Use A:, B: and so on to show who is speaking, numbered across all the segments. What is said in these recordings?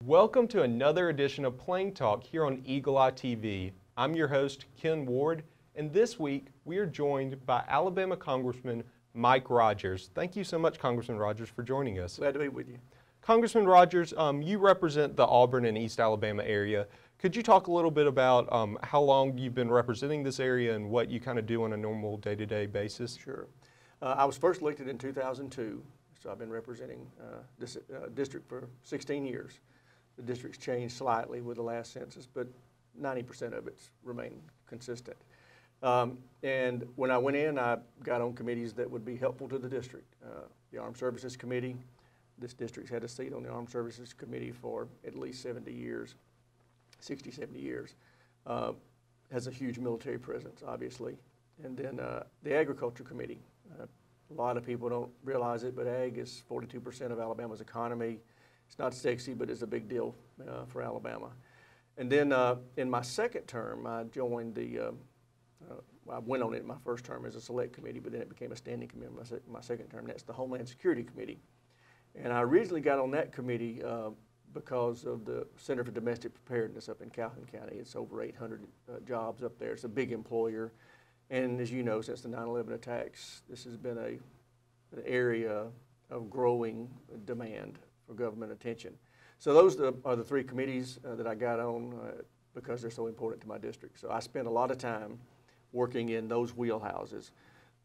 A: Welcome to another edition of Plain Talk here on Eagle Eye TV. I'm your host, Ken Ward, and this week we are joined by Alabama Congressman Mike Rogers. Thank you so much, Congressman Rogers, for joining us.
B: Glad to be with you.
A: Congressman Rogers, you represent the Auburn and East Alabama area. Could you talk a little bit about how long you've been representing this area and what you kind of do on a normal day-to-day basis?
B: Sure. I was first elected in 2002, so I've been representing this district for 16 years. The district's changed slightly with the last census, but 90% of it's remained consistent. And when I went in, I got on committees that would be helpful to the district. The Armed Services Committee, this district's had a seat on the Armed Services Committee for at least 70 years, 60, 70 years. Has a huge military presence, obviously. And then the Agriculture Committee. A lot of people don't realize it, but ag is 42% of Alabama's economy. It's not sexy, but it's a big deal for Alabama. And then in my second term, I joined I went on it in my first term as a select committee, but then it became a standing committee in my second term. That's the Homeland Security Committee. And I originally got on that committee because of the Center for Domestic Preparedness up in Calhoun County. It's over 800 jobs up there. It's a big employer. And as you know, since the 9/11 attacks, this has been an area of growing demand for government attention. So those are the three committees that I got on because they're so important to my district. So I spent a lot of time working in those wheelhouses.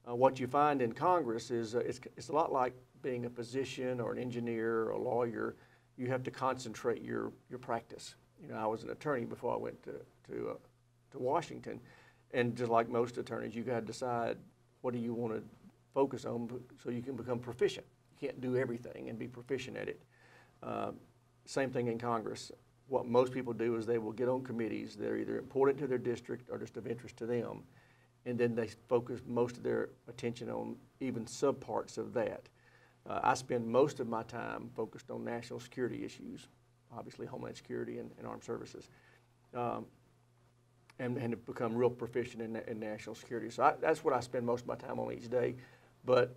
B: What you find in Congress is it's a lot like being a physician or an engineer or a lawyer. You have to concentrate your practice. You know, I was an attorney before I went to Washington. And just like most attorneys, you got to decide what do you want to focus on so you can become proficient. You can't do everything and be proficient at it. Same thing in Congress. What most people do is they will get on committees that are either important to their district or just of interest to them, and then they focus most of their attention on even subparts of that. I spend most of my time focused on national security issues, obviously Homeland Security and Armed Services. And have become real proficient in national security. So that's what I spend most of my time on each day. But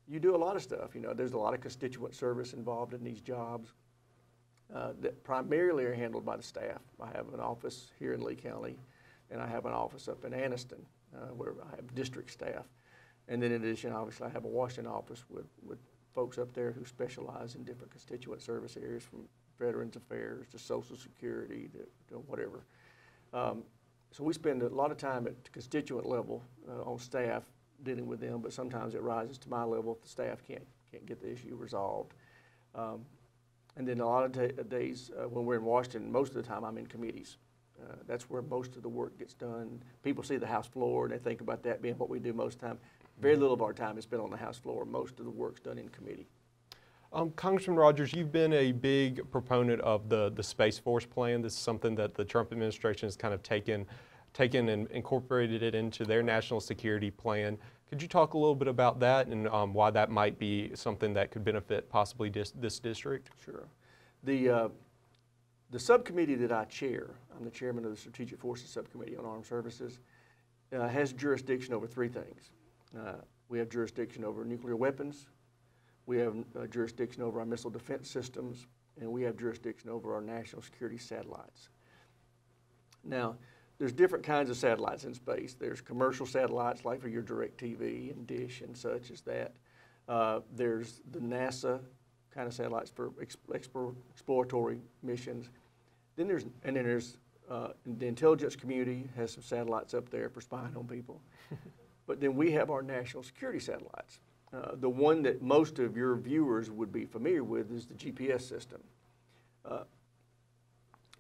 B: you do a lot of stuff. You know, there's a lot of constituent service involved in these jobs that primarily are handled by the staff. I have an office here in Lee County, and I have an office up in Anniston where I have district staff. And then in addition, obviously, I have a Washington office with folks up there who specialize in different constituent service areas, from Veterans Affairs to Social Security to whatever. So we spend a lot of time at the constituent level on staff dealing with them, but sometimes it rises to my level if the staff can't get the issue resolved. And then a lot of days when we're in Washington, most of the time I'm in committees. That's where most of the work gets done. People see the House floor and they think about that being what we do most of the time. Very little of our time is spent on the House floor. Most of the work's done in committee.
A: Congressman Rogers, you've been a big proponent of the Space Force plan. This is something that the Trump administration has kind of taken and incorporated it into their national security plan. Could you talk a little bit about that and why that might be something that could benefit possibly this district?
B: Sure. The subcommittee that I chair, I'm the chairman of the Strategic Forces Subcommittee on Armed Services, has jurisdiction over three things. We have jurisdiction over nuclear weapons, we have jurisdiction over our missile defense systems, and we have jurisdiction over our national security satellites. Now, there's different kinds of satellites in space. There's commercial satellites like for your DirecTV and Dish and such as that. There's the NASA kind of satellites for exploratory missions. Then there's the intelligence community has some satellites up there for spying on people. But then we have our national security satellites. The one that most of your viewers would be familiar with is the GPS system.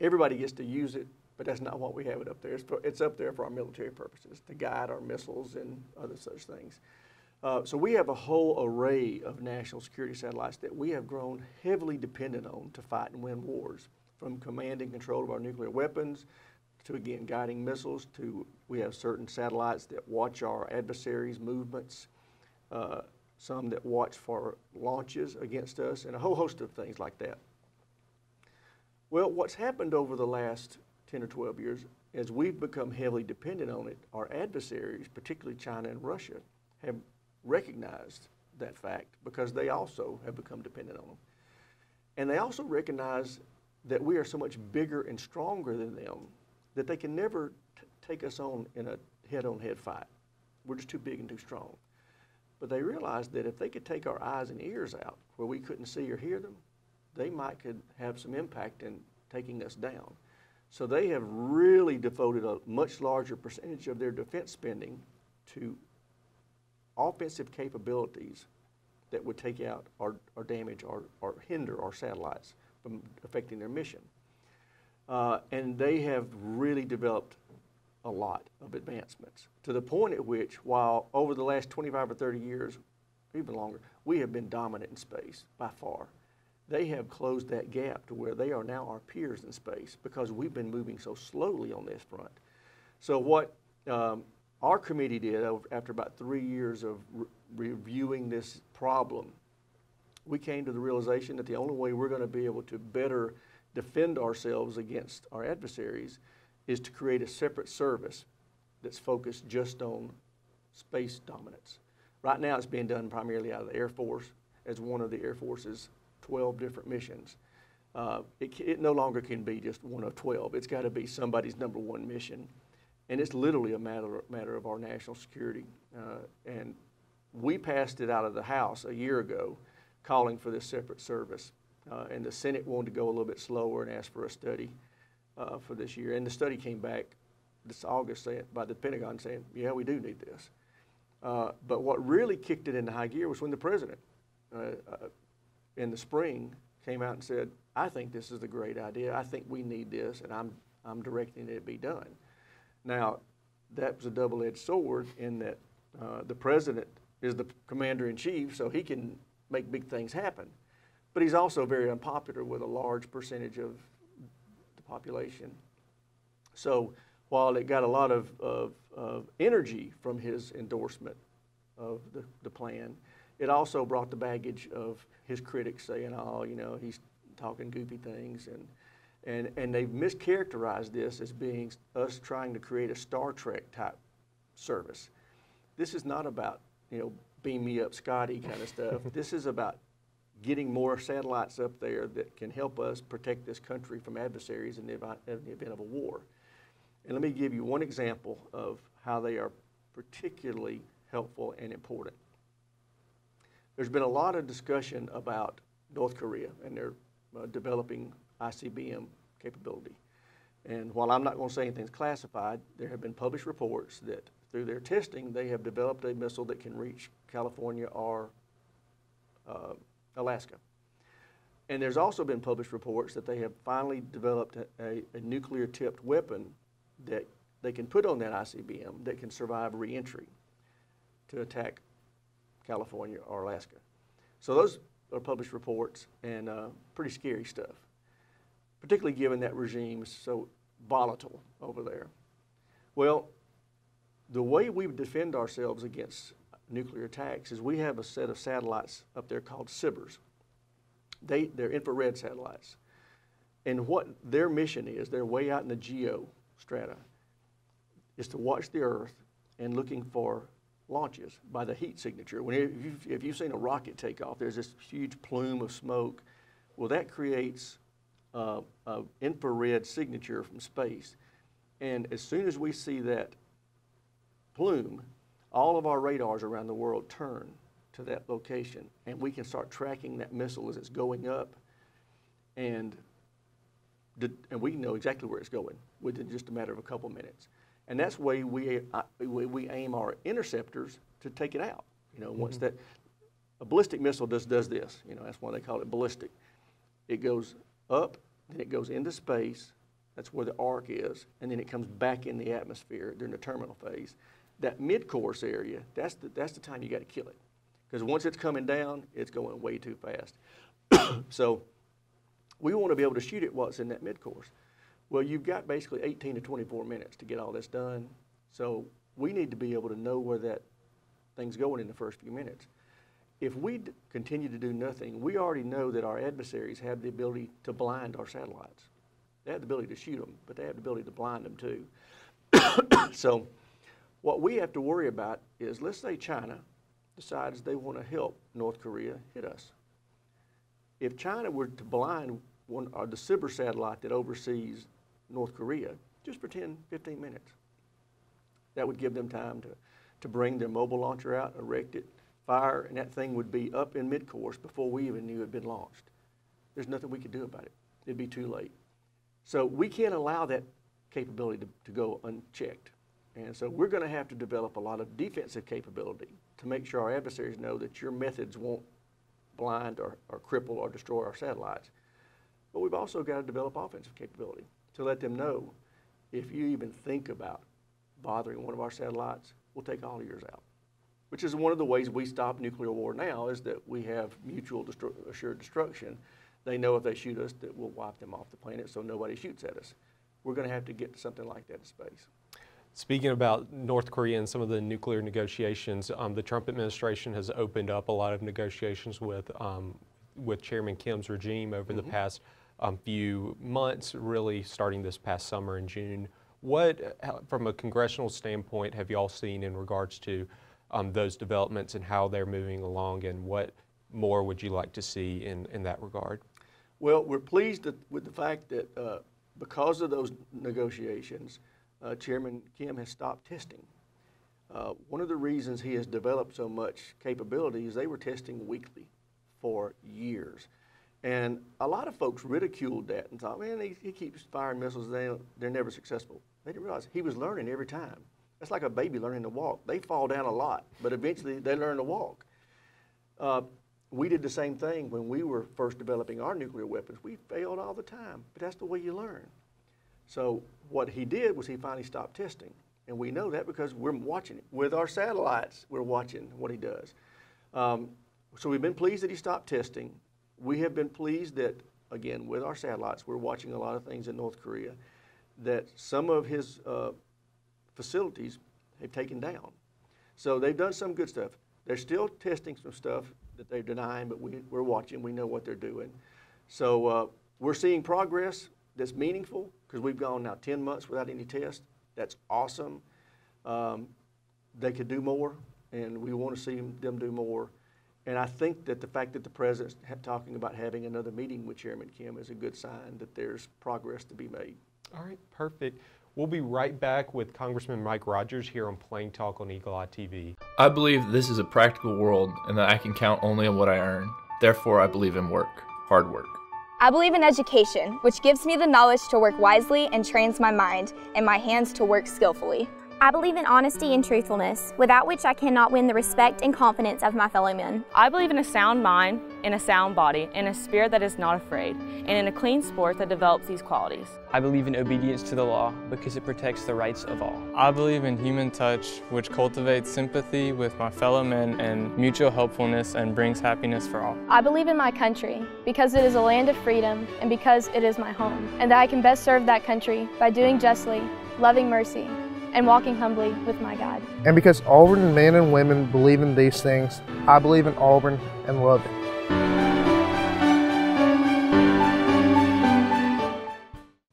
B: Everybody gets to use it, but that's not what we have it up there. It's up there for our military purposes, to guide our missiles and other such things. So we have a whole array of national security satellites that we have grown heavily dependent on to fight and win wars, from command and control of our nuclear weapons to, again, guiding missiles, to we have certain satellites that watch our adversaries' movements, some that watch for launches against us, and a whole host of things like that. Well, what's happened over the last 10 or 12 years, as we've become heavily dependent on it, our adversaries, particularly China and Russia, have recognized that fact because they also have become dependent on them. And they also recognize that we are so much bigger and stronger than them that they can never take us on in a head-on-head fight. We're just too big and too strong. But they realized that if they could take our eyes and ears out where we couldn't see or hear them, they could have some impact in taking us down. So they have really devoted a much larger percentage of their defense spending to offensive capabilities that would take out or damage or hinder our satellites from affecting their mission. And they have really developed a lot of advancements to the point at which, while over the last 25 or 30 years, even longer, we have been dominant in space by far. They have closed that gap to where they are now our peers in space because we've been moving so slowly on this front. So what our committee did after about 3 years of reviewing this problem, we came to the realization that the only way we're going to be able to better defend ourselves against our adversaries is to create a separate service that's focused just on space dominance. Right now it's being done primarily out of the Air Force as one of the Air Force's 12 different missions. It no longer can be just one of 12. It's got to be somebody's #1 mission. And it's literally a matter of our national security. And we passed it out of the House a year ago calling for this separate service. And the Senate wanted to go a little bit slower and asked for a study for this year. And the study came back this August by the Pentagon saying, yeah, we do need this. But what really kicked it into high gear was when the president in the spring came out and said, I think this is a great idea. I think we need this, and I'm directing it to be done. Now, that was a double-edged sword in that the president is the commander-in-chief, so he can make big things happen. But he's also very unpopular with a large percentage of the population. So while it got a lot of energy from his endorsement of the plan, it also brought the baggage of his critics saying, oh, you know, he's talking goofy things. And they've mischaracterized this as being us trying to create a Star Trek type service. This is not about, you know, beam me up Scotty kind of stuff. This is about getting more satellites up there that can help us protect this country from adversaries in the event of a war. And let me give you one example of how they are particularly helpful and important. There's been a lot of discussion about North Korea and their developing ICBM capability. And while I'm not going to say anything's classified, there have been published reports that through their testing, they have developed a missile that can reach California or Alaska. And there's also been published reports that they have finally developed a nuclear-tipped weapon that they can put on that ICBM that can survive re-entry to attack California or Alaska. So those are published reports and pretty scary stuff, particularly given that regime is so volatile over there. Well, the way we defend ourselves against nuclear attacks is we have a set of satellites up there called SBIRS. They're infrared satellites. And what their mission is, they're way out in the geostrata, is to watch the Earth and looking for launches by the heat signature. If you've seen a rocket take off, there's this huge plume of smoke. Well, that creates an infrared signature from space. And as soon as we see that plume, all of our radars around the world turn to that location, and we can start tracking that missile as it's going up, and we know exactly where it's going within just a matter of a couple minutes. And that's the way we aim our interceptors to take it out. You know, once that, a ballistic missile does this, you know, that's why they call it ballistic. It goes up, then it goes into space, that's where the arc is, and then it comes back in the atmosphere during the terminal phase. That mid-course area, that's the time you got to kill it. Because once it's coming down, it's going way too fast. So we want to be able to shoot it while it's in that mid-course. Well, you've got basically 18 to 24 minutes to get all this done. So we need to be able to know where that thing's going in the first few minutes. If we continue to do nothing, we already know that our adversaries have the ability to blind our satellites. They have the ability to shoot them, but they have the ability to blind them too. So what we have to worry about is, let's say China decides they want to help North Korea hit us. If China were to blind the SBIR satellite that oversees North Korea, just for 10, 15 minutes. That would give them time to bring their mobile launcher out, erect it, fire, and that thing would be up in mid-course before we even knew it had been launched. There's nothing we could do about it. It'd be too late. So we can't allow that capability to go unchecked. And so we're going to have to develop a lot of defensive capability to make sure our adversaries know that your methods won't blind or cripple or destroy our satellites. But we've also got to develop offensive capability to let them know if you even think about bothering one of our satellites, we'll take all of yours out. Which is one of the ways we stop nuclear war now, is that we have mutual assured destruction. They know if they shoot us that we'll wipe them off the planet so nobody shoots at us. We're going to have to get something like that in space.
A: Speaking about North Korea and some of the nuclear negotiations, the Trump administration has opened up a lot of negotiations with Chairman Kim's regime over the past few months, really starting this past summer in June. What, from a congressional standpoint, have y'all seen in regards to those developments and how they're moving along, and what more would you like to see in that regard?
B: Well, we're pleased with the fact that because of those negotiations, Chairman Kim has stopped testing. One of the reasons he has developed so much capability is they were testing weekly for years. And a lot of folks ridiculed that and thought, man, he keeps firing missiles, they're never successful. They didn't realize he was learning every time. That's like a baby learning to walk. They fall down a lot, but eventually they learn to walk. We did the same thing when we were first developing our nuclear weapons. We failed all the time, but that's the way you learn. So what he did was he finally stopped testing. And we know that because we're watching it. With our satellites, we're watching what he does. So we've been pleased that he stopped testing. We have been pleased that, again, with our satellites, we're watching a lot of things in North Korea, that some of his facilities have taken down. So they've done some good stuff. They're still testing some stuff that they're denying, but we're watching. We know what they're doing. So we're seeing progress that's meaningful, because we've gone now 10 months without any tests. That's awesome. They could do more, and we want to see them do more. And I think that the fact that the president's talking about having another meeting with Chairman Kim is a good sign that there's progress to be made.
A: All right, perfect. We'll be right back with Congressman Mike Rogers here on Plain Talk on Eagle Eye TV.
C: I believe this is a practical world and that I can count only on what I earn. Therefore, I believe in work, hard work.
D: I believe in education, which gives me the knowledge to work wisely and trains my mind and my hands to work skillfully.
E: I believe in honesty and truthfulness, without which I cannot win the respect and confidence of my fellow men.
F: I believe in a sound mind, in a sound body, in a spirit that is not afraid, and in a clean sport that develops these qualities.
G: I believe in obedience to the law because it protects the rights of all. I believe in human touch, which cultivates sympathy with my fellow men and mutual helpfulness and brings happiness for all.
H: I believe in my country because it is a land of freedom and because it is my home, and that I can best serve that country by doing justly, loving mercy, and walking humbly with my God.
I: And because Auburn men and women believe in these things, I believe in Auburn and love it.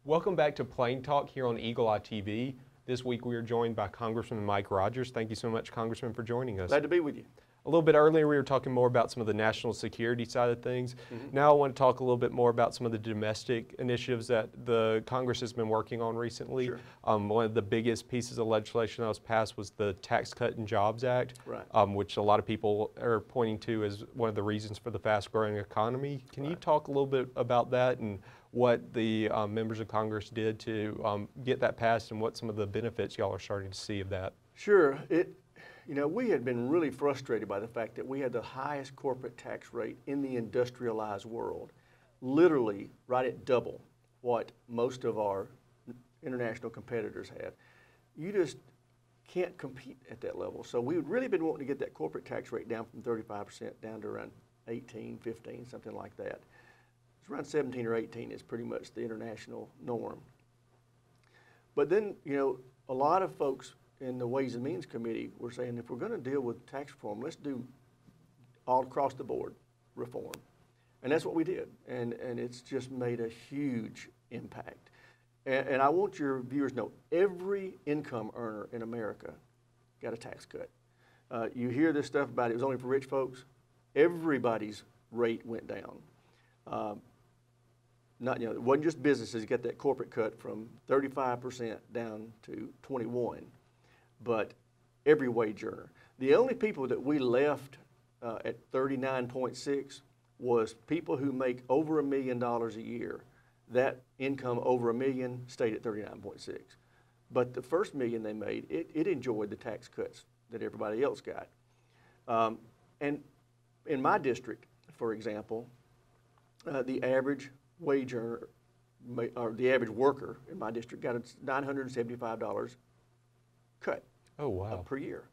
A: Welcome back to Plain Talk here on Eagle Eye TV. This week we are joined by Congressman Mike Rogers. Thank you so much, Congressman, for joining us.
B: Glad to be with you.
A: A little bit earlier we were talking more about some of the national security side of things. Now I want to talk a little bit more about some of the domestic initiatives that the Congress has been working on recently.
B: Sure.
A: One of the biggest pieces of legislation that was passed was the Tax Cut and Jobs Act,
B: right.
A: Which a lot of people are pointing to as one of the reasons for the fast-growing economy. Can you talk a little bit about that and what the members of Congress did to get that passed and what some of the benefits y'all are starting to see of that?
B: Sure. You know, we had been really frustrated by the fact that we had the highest corporate tax rate in the industrialized world, literally right at double what most of our international competitors have. You just can't compete at that level. So we've really been wanting to get that corporate tax rate down from 35% down to around 18, 15, something like that. It's around 17 or 18 is pretty much the international norm. But then, you know, a lot of folks in the Ways and Means Committee were saying, if we're going to deal with tax reform, let's do all across the board reform. And that's what we did. And it's just made a huge impact. And I want your viewers to know, every income earner in America got a tax cut. You hear this stuff about it was only for rich folks. Everybody's rate went down. not, it wasn't just businesses get that corporate cut from 35% down to 21, but every wage earner. The only people that we left at 39.6 was people who make over $1 million a year. That income over $1 million stayed at 39.6. But the first $1 million they made, it enjoyed the tax cuts that everybody else got. And in my district, for example, the average wage earner, or the average worker in my district got a $975 cut.
A: Oh, wow.
B: Per year.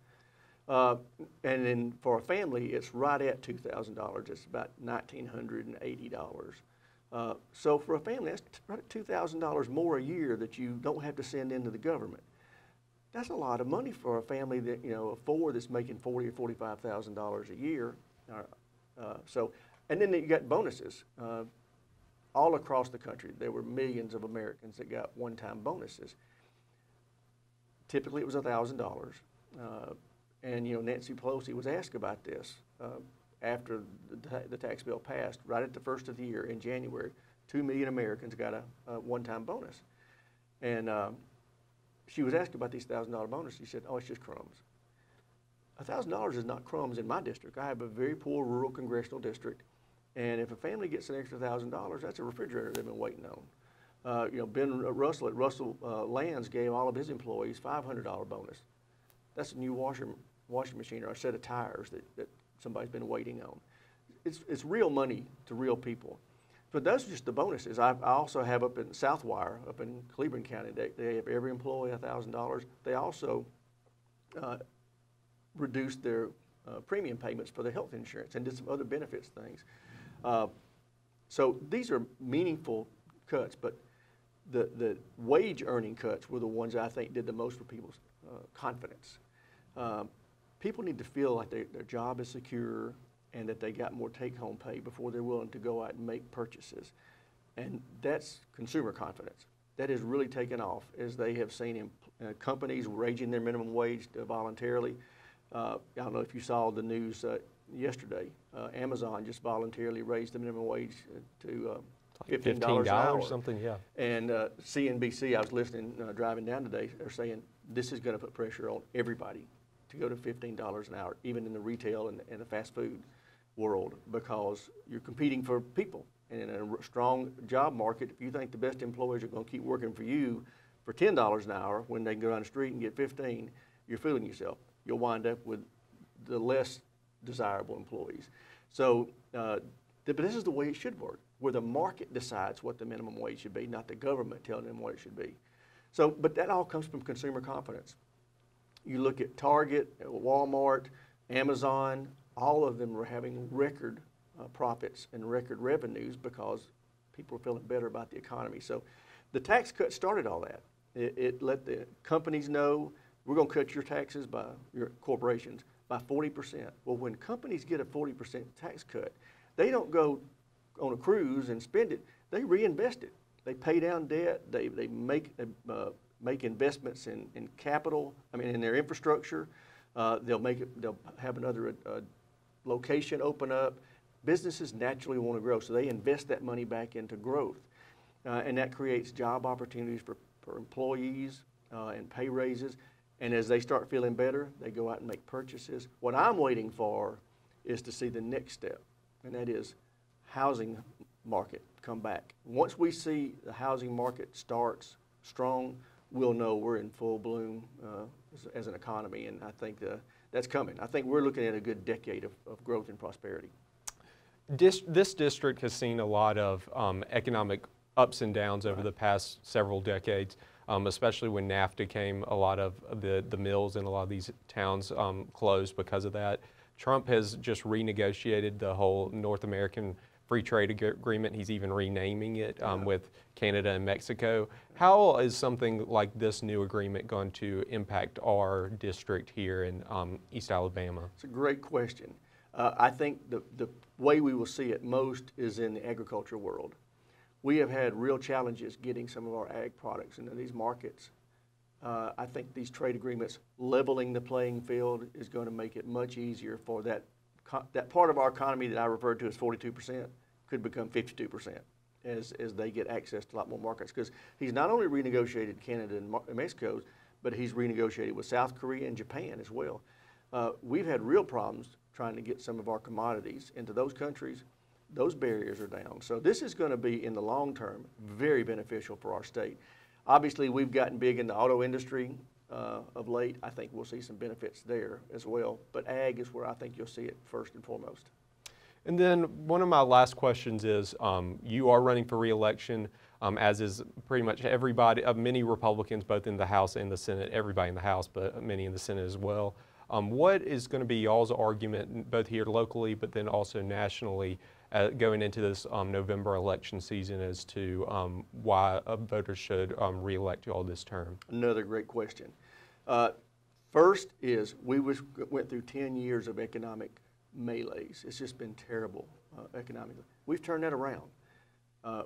B: And then for a family, it's right at $2,000. It's about $1,980. So for a family, that's right at $2,000 more a year that you don't have to send into the government. That's a lot of money for a family that, of four that's making $40,000 or $45,000 a year. And then you got bonuses. All across the country, there were millions of Americans that got one-time bonuses. Typically, it was $1,000. And Nancy Pelosi was asked about this after the tax bill passed, right at the first of the year in January. 2 million Americans got a one-time bonus. And she was asked about these $1,000 bonuses. She said, oh, it's just crumbs. $1,000 is not crumbs in my district. I have a very poor rural congressional district. And if a family gets an extra $1,000, that's a refrigerator they've been waiting on. Ben Russell at Russell Lands gave all of his employees $500 bonus. That's a new washing machine or a set of tires that somebody's been waiting on. It's real money to real people. But those are just the bonuses. I also have up in Southwire, up in Cleveland County, they have every employee $1,000. They also reduced their premium payments for their health insurance and did some other benefits things. So these are meaningful cuts, but the wage earning cuts were the ones that I think did the most for people's confidence. People need to feel like their job is secure and that they got more take-home pay before they're willing to go out and make purchases. And that's consumer confidence. That has really taken off as they have seen companies raising their minimum wage voluntarily. I don't know if you saw the news yesterday. Amazon just voluntarily raised the minimum wage to $15 an hour.
A: Something, yeah. And
B: CNBC, I was listening, driving down today, they're saying this is going to put pressure on everybody to go to $15 an hour, even in the retail and the fast food world, because you're competing for people. And in a strong job market, if you think the best employees are going to keep working for you for $10 an hour when they can go down the street and get 15, you're fooling yourself. You'll wind up with the less desirable employees. So, but this is the way it should work, where the market decides what the minimum wage should be, not the government telling them what it should be. So, but that all comes from consumer confidence. You look at Target, Walmart, Amazon, all of them are having record profits and record revenues because people are feeling better about the economy. So the tax cut started all that. It let the companies know, we're going to cut your taxes by your corporations by 40%. Well, when companies get a 40% tax cut, they don't go on a cruise and spend it. They reinvest it. They pay down debt. They make investments in capital. I mean, in their infrastructure. They'll have another location open up. Businesses naturally want to grow, so they invest that money back into growth, and that creates job opportunities for employees and pay raises. And as they start feeling better, they go out and make purchases. What I'm waiting for is to see the next step, and that is housing market come back. Once we see the housing market starts strong, we'll know we're in full bloom as an economy, and I think that's coming. I think we're looking at a good decade of growth and prosperity.
A: This district has seen a lot of economic ups and downs over the past several decades, especially when NAFTA came. A lot of the mills in a lot of these towns closed because of that. Trump has just renegotiated the whole North American Free Trade Agreement. He's even renaming it with Canada and Mexico. How is something like this new agreement going to impact our district here in East Alabama?
B: It's a great question. I think the way we will see it most is in the agriculture world. We have had real challenges getting some of our ag products into these markets. I think these trade agreements leveling the playing field is going to make it much easier for that part of our economy that I referred to as 42% could become 52%. as they get access to a lot more markets. Because he's not only renegotiated Canada and Mexico, but he's renegotiated with South Korea and Japan as well. We've had real problems trying to get some of our commodities into those countries. Those barriers are down. So this is going to be, in the long term, very beneficial for our state. Obviously, we've gotten big in the auto industry of late. I think we'll see some benefits there as well. But ag is where I think you'll see it first and foremost.
A: And then one of my last questions is, you are running for re-election, as is pretty much everybody, many Republicans, both in the House and the Senate, everybody in the House, but many in the Senate as well. What is going to be y'all's argument, both here locally, but then also nationally, going into this November election season as to why voters should re-elect y'all this term?
B: Another great question. First is, we went through 10 years of economic melees. It's just been terrible economically. We've turned that around.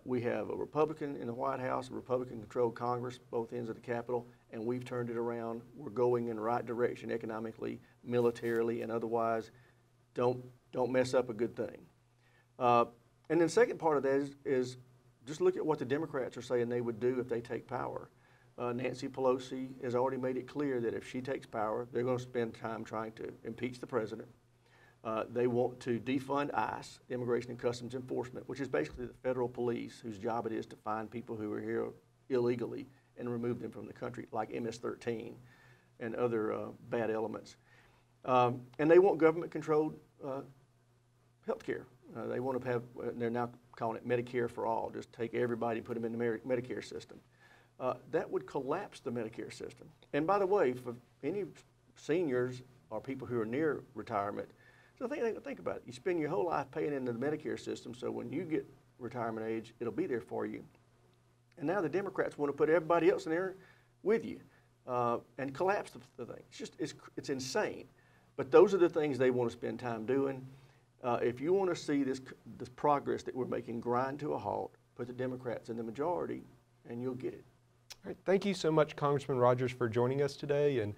B: We have a Republican in the White House, a Republican-controlled Congress, both ends of the Capitol, and we've turned it around. We're going in the right direction economically, militarily, and otherwise. Don't mess up a good thing. And then the second part of that is just look at what the Democrats are saying they would do if they take power. Nancy Pelosi has already made it clear that if she takes power, they're going to spend time trying to impeach the president. They want to defund ICE, Immigration and Customs Enforcement, which is basically the federal police whose job it is to find people who are here illegally and remove them from the country, like MS-13 and other bad elements. And they want government-controlled health care. They want to have, they're now calling it Medicare for all, just take everybody and put them in the Medicare system. That would collapse the Medicare system. And by the way, for any seniors or people who are near retirement, so think about it. You spend your whole life paying into the Medicare system, so when you get retirement age, it'll be there for you. And now the Democrats want to put everybody else in there with you and collapse the thing. It's insane. But those are the things they want to spend time doing. If you want to see this progress that we're making grind to a halt, put the Democrats in the majority, and you'll get it.
A: All right, thank you so much, Congressman Rogers, for joining us today, and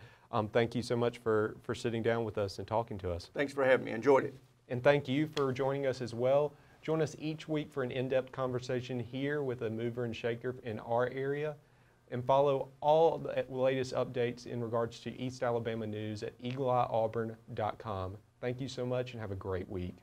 A: thank you so much for sitting down with us and talking to us.
B: Thanks for having me. I enjoyed it.
A: And thank you for joining us as well. Join us each week for an in-depth conversation here with a mover and shaker in our area, and follow all the latest updates in regards to East Alabama news at eagleeyeauburn.com. Thank you so much and have a great week.